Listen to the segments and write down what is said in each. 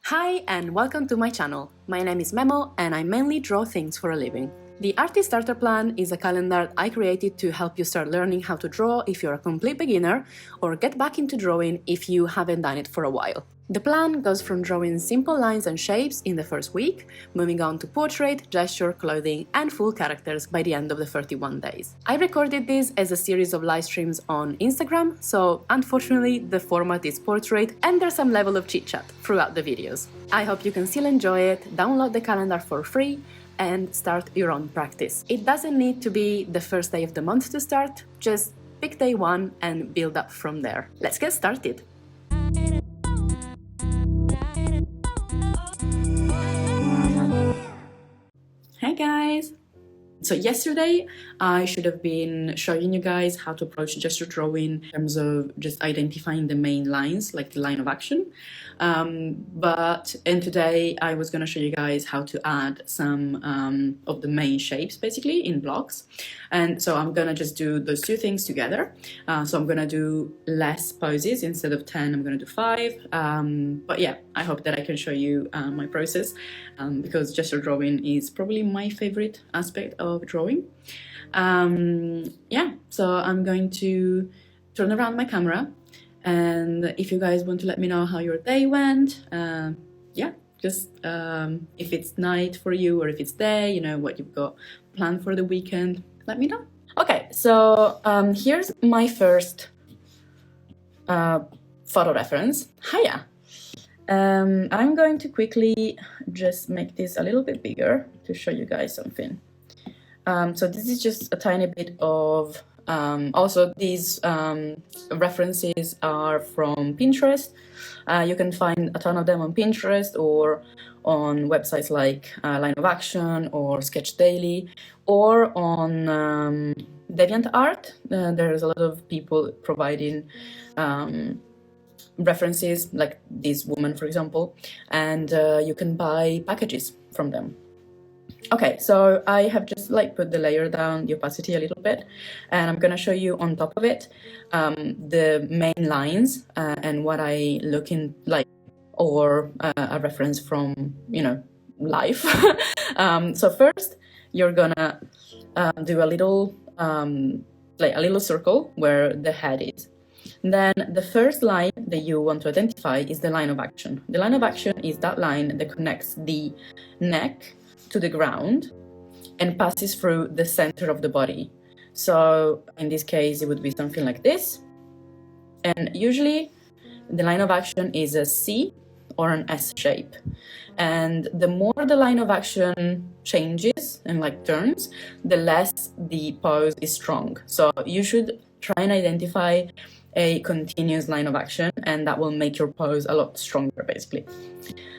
Hi and welcome to my channel. My name is Memo and I mainly draw things for a living. The Artist Starter Plan is a calendar I created to help you start learning how to draw if you're a complete beginner or get back into drawing if you haven't done it for a while. The plan goes from drawing simple lines and shapes in the first week, moving on to portrait, gesture, clothing, and full characters by the end of the 31 days. I recorded this as a series of live streams on Instagram, so unfortunately the format is portrait and there's some level of chit-chat throughout the videos. I hope you can still enjoy it, download the calendar for free, and start your own practice. It doesn't need to be the first day of the month to start, just pick day one and build up from there. Let's get started! Hey guys! So yesterday I should have been showing you guys how to approach gesture drawing in terms of just identifying the main lines, like the line of action. And today I was going to show you guys how to add some of the main shapes basically in blocks. And so I'm going to just do those two things together. So I'm going to do less poses. Instead of 10, I'm going to do 5. But yeah, I hope that I can show you my process because gesture drawing is probably my favorite aspect of drawing. Yeah, so I'm going to turn around my camera, and if you guys want to let me know how your day went, yeah, just if it's night for you or if it's day, you know, what you've got planned for the weekend, let me know. Okay, so here's my first photo reference. Hiya! I'm going to quickly just make this a little bit bigger to show you guys something. So this is just a tiny bit of, also these references are from Pinterest. You can find a ton of them on Pinterest or on websites like Line of Action or Sketch Daily, or on DeviantArt. There's a lot of people providing references, like this woman, for example, and you can buy packages from them. Okay, so I have just like put the layer down, the opacity a little bit, and I'm gonna show you on top of it the main lines and what I look in like, or a reference from, you know, life. So first, you're gonna do a little like a little circle where the head is. Then the first line that you want to identify is the line of action. The line of action is that line that connects the neck to the ground and passes through the center of the body. So in this case, it would be something like this. And usually the line of action is a C or an S shape. And the more the line of action changes and like turns, the less the pose is strong. So you should try and identify a continuous line of action, and that will make your pose a lot stronger basically.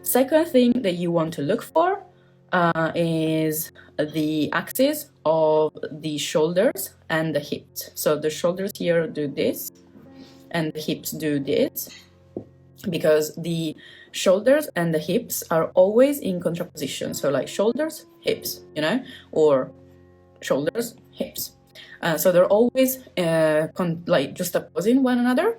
Second thing that you want to look for is the axis of the shoulders and the hips. So the shoulders here do this and the hips do this, because the shoulders and the hips are always in contraposition. So like shoulders, hips, you know, or shoulders, hips. So they're always like just opposing one another.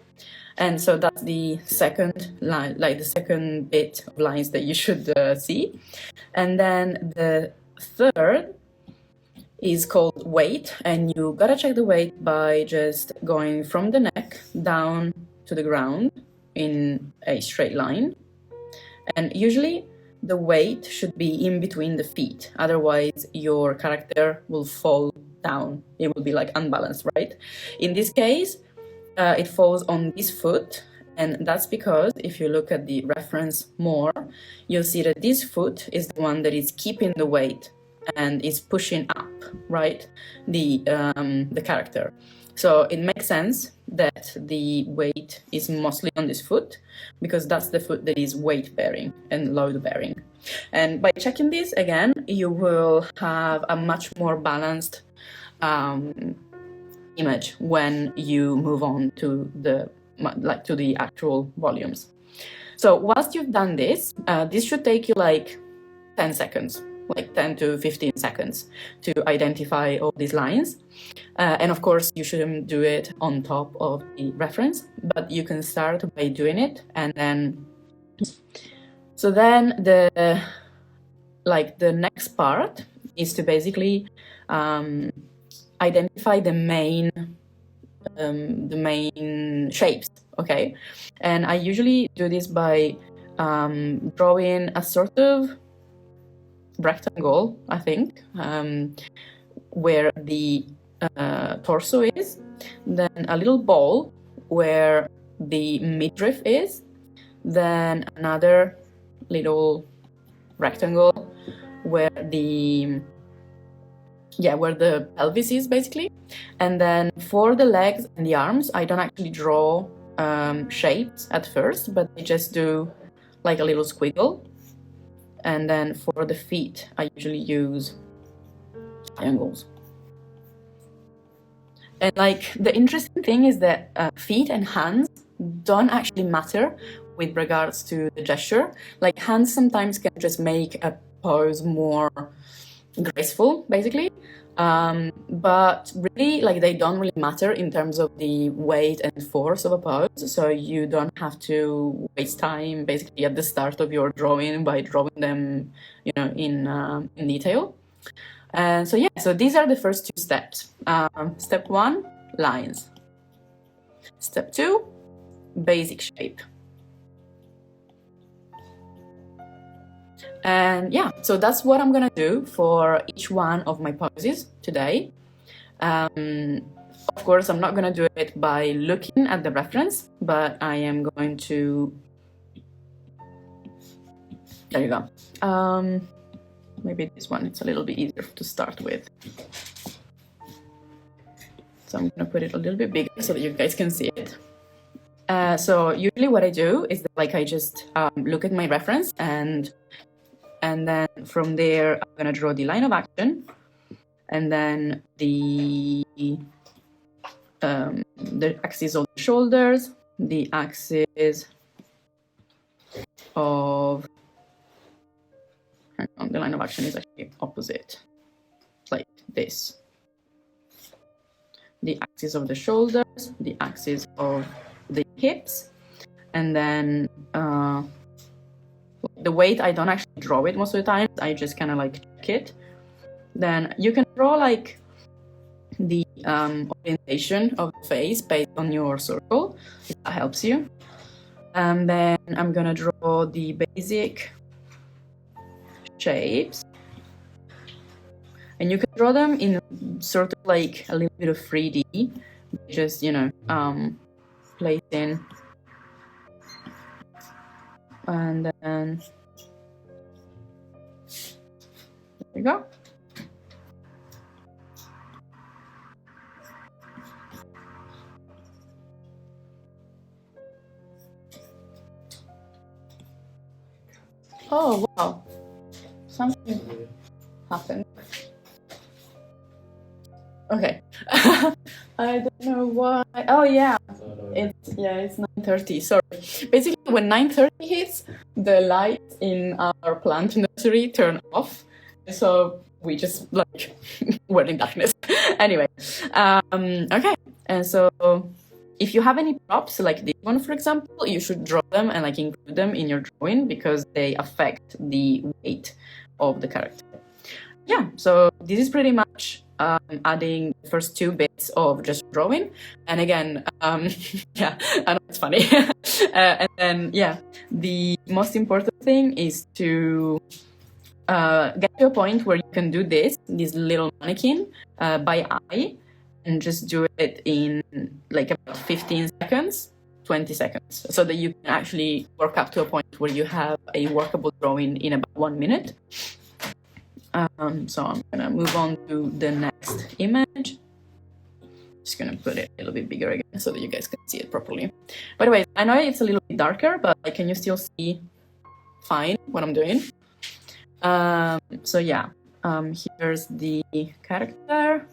And so that's the second line, like the second bit of lines that you should see. And then the third is called weight, and you gotta check the weight by just going from the neck down to the ground in a straight line. And usually the weight should be in between the feet, otherwise your character will fall down. It will be like unbalanced, right? In this case, it falls on this foot, and that's because if you look at the reference more, you'll see that this foot is the one that is keeping the weight and is pushing up, right, the character. So it makes sense that the weight is mostly on this foot, because that's the foot that is weight bearing and load bearing. And by checking this again, you will have a much more balanced image when you move on to the actual volumes. So whilst you've done this, this should take you like 10 seconds, like 10 to 15 seconds to identify all these lines. And of course, you shouldn't do it on top of the reference, but you can start by doing it and then So then the next part is to basically identify the main shapes, okay? And I usually do this by drawing a sort of rectangle, I think, where the torso is, then a little ball where the midriff is, then another little rectangle where the pelvis is, basically. And then for the legs and the arms, I don't actually draw shapes at first, but I just do like a little squiggle. And then for the feet, I usually use triangles. And like the interesting thing is that feet and hands don't actually matter with regards to the gesture. Like hands sometimes can just make a pose more graceful, basically. But really, like, they don't really matter in terms of the weight and force of a pose. So you don't have to waste time basically at the start of your drawing by drawing them, you know, in detail. And so yeah, so these are the first two steps. Step 1, lines. Step 2, basic shape. And yeah, so that's what I'm gonna do for each one of my poses today. Of course, I'm not gonna do it by looking at the reference, but I am going to, there you go. Maybe this one, it's a little bit easier to start with. So I'm gonna put it a little bit bigger so that you guys can see it. So usually what I do is that, like, I just look at my reference, and then from there I'm gonna draw the line of action, and then the axis of the shoulders, the axis of, hang on, the line of action is actually opposite, like this. The axis of the shoulders, the axis of the hips, and then the weight, I don't actually draw it most of the time. I just kind of like check it. Then you can draw like the orientation of the face based on your circle, if that helps you. And then I'm gonna draw the basic shapes, and you can draw them in sort of like a little bit of 3D, just, you know, placing, and then there you go. Oh wow, something happened. Okay. I don't know why. Oh yeah, it's 9:30. Sorry. Basically, when 9:30 hits, the lights in our plant nursery turn off, so we just like we're in darkness. Anyway, okay. And so, if you have any props like this one, for example, you should draw them and like include them in your drawing because they affect the weight of the character. Yeah. So this is pretty much adding the first 2 bits of just drawing, and again, yeah, I know it's funny. And then yeah, the most important thing is to get to a point where you can do this little mannequin by eye, and just do it in like about 15 seconds, 20 seconds, so that you can actually work up to a point where you have a workable drawing in about 1 minute. So I'm gonna move on to the next image. Just gonna put it a little bit bigger again so that you guys can see it properly. By the way, I know it's a little bit darker, but like, can you still see fine what I'm doing? So yeah, here's the character.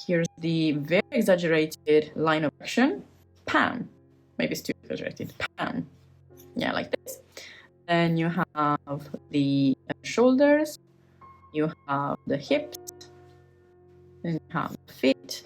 Here's the very exaggerated line of action. Pam. Maybe it's too exaggerated. Pam. Yeah, like this. Then you have the shoulders, you have the hips, then you have the feet.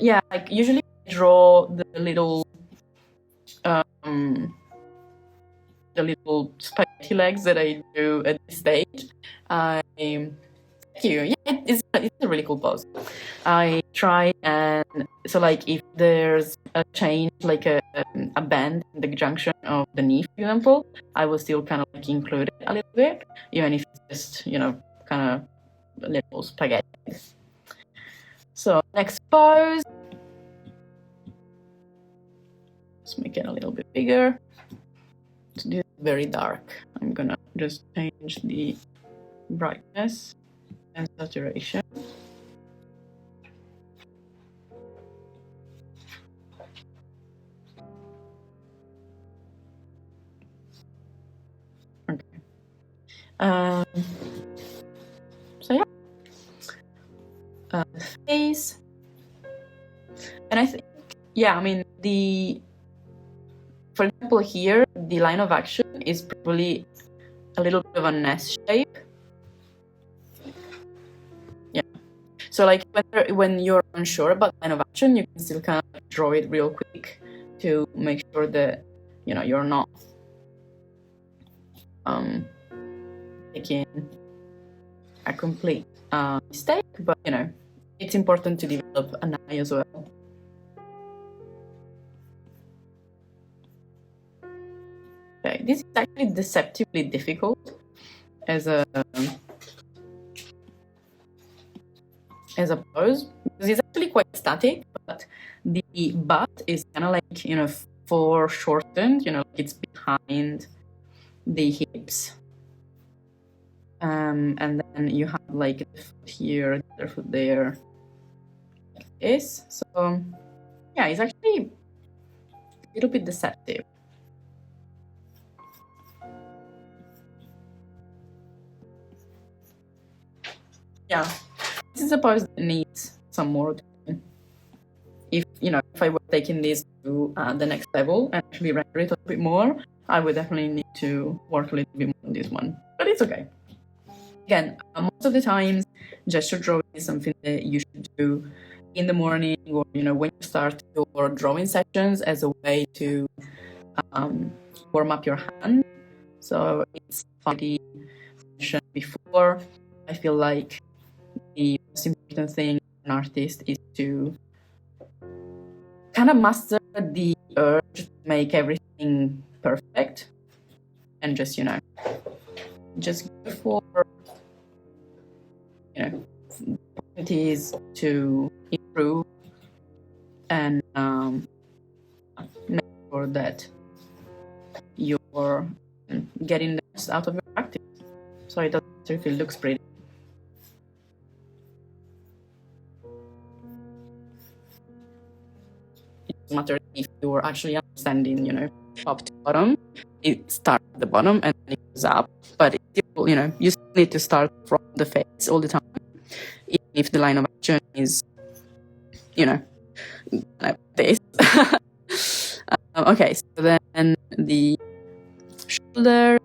yeah, like usually I draw the little spaghetti legs that I do at this stage. Thank you. Yeah, it's a really cool pose. I try and so like if there's a change, like a bend in the junction of the knee, for example, I will still kind of like include it a little bit, even if it's just, you know, kind of little spaghetti. So next pose. Let's make it a little bit bigger. So this is very dark. I'm gonna just change the brightness and saturation. Okay. So yeah, face, and I think, yeah, I mean for example here, the line of action is probably a little bit of an S shape. Yeah. So like when you're unsure about line of action, you can still kind of draw it real quick to make sure that, you know, you're not making a complete mistake, but you know, it's important to develop an eye as well. Okay, this is actually deceptively difficult as a pose, because it's actually quite static, but the butt is kind of like, you know, foreshortened, you know, like it's behind the hips. And then you have like the foot here, the other foot there, like this. So yeah, it's actually a little bit deceptive. Yeah, this is a pose that needs some more time. If, you know, if I were taking this to the next level and actually render it a little bit more, I would definitely need to work a little bit more on this one, but it's okay. Again, most of the times, gesture drawing is something that you should do in the morning, or, you know, when you start your drawing sessions, as a way to warm up your hand. So it's funny mentioned before. I feel like the most important thing in an artist is to kind of master the urge to make everything perfect, and just, you know, just go for, you know, opportunities to improve and make sure that you're getting the most out of your practice, so it doesn't matter if it looks pretty. It doesn't matter if you're actually understanding, you know, top to bottom. It starts at the bottom and then it goes up, but it's still, you know, you still need to start from the face all the time, even if the line of action is, you know, like this. Okay, so then the shoulders,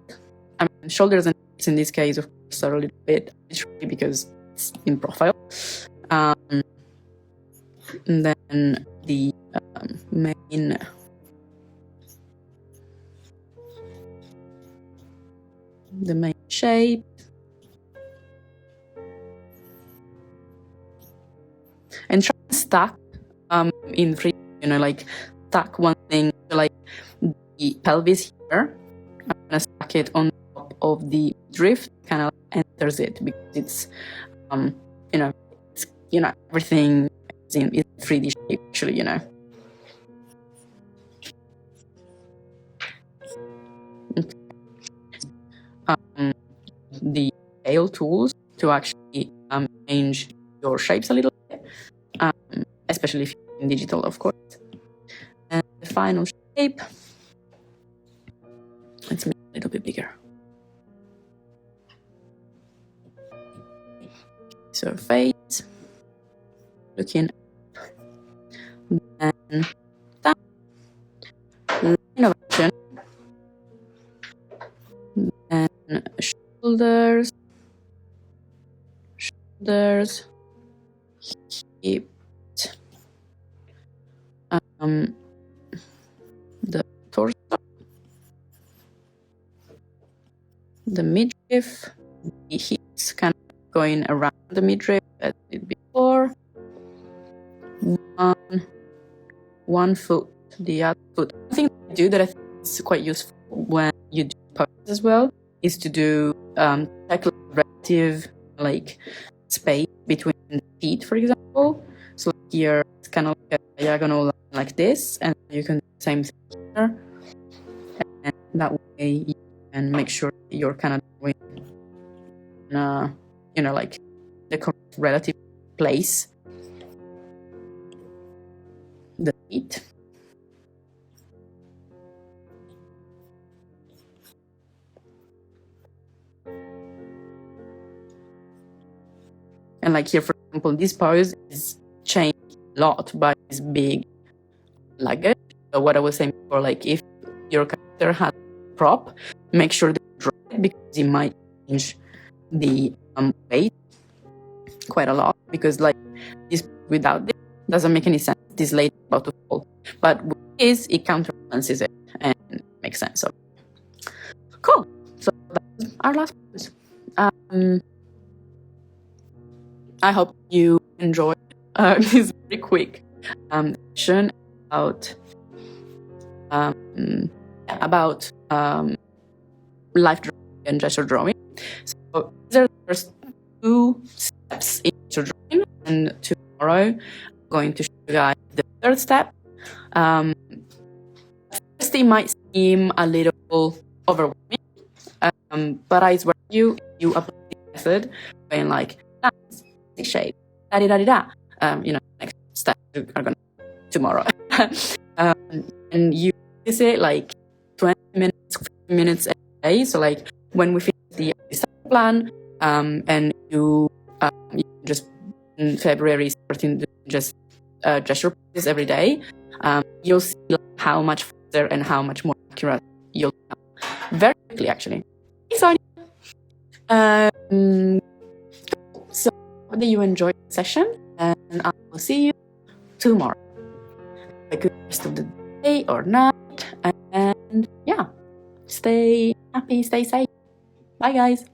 I mean, shoulders and hips in this case, of course, are a little bit arbitrary because it's in profile. And then the main shape, and try to stack in three, you know, like stack one thing, like the pelvis here. I'm gonna stack it on top of the drift, kind of enters it, because it's you know, it's, you know, everything is in 3D shape actually, you know. The scale tools to actually change your shapes a little bit, especially if you're in digital, of course. And the final shape, let's make it a little bit bigger. So face, looking up, then down, line of action, then shoulders, hips, the torso, the midriff, the hips kind of going around the midriff as I did before. One foot, the other foot. One thing I do that I think is quite useful when you do poses as well is to do like relative like space between the feet, for example. So like here it's kind of like a diagonal line like this, and you can do the same thing here, and that way you can make sure you're kind of doing you know, like the correct relative place the feet. And like here, for example, this pose is changed a lot by this big luggage. So what I was saying before, like if your character has a prop, make sure that you draw it because it might change the weight quite a lot. Because like this without this doesn't make any sense. This lady is about to fall, but with this it counterbalances it and makes sense. So cool. So that's our last pose. I hope you enjoyed this very quick session about life drawing and gesture drawing. So these are the first 2 steps in gesture drawing, and tomorrow I'm going to show you guys the 3rd step. First, it might seem a little overwhelming, but I swear to you, if you apply this method when like shape, you know, next steps are gonna tomorrow, and you use it like 20 minutes, 15 minutes a day. So like when we finish the plan, and you just in February starting to just gesture practice every day, you'll see like, how much faster and how much more accurate you'll become very quickly, actually. So hope that you enjoyed the session, and I will see you tomorrow. Have a good rest of the day or night, and yeah, stay happy, stay safe. Bye, guys.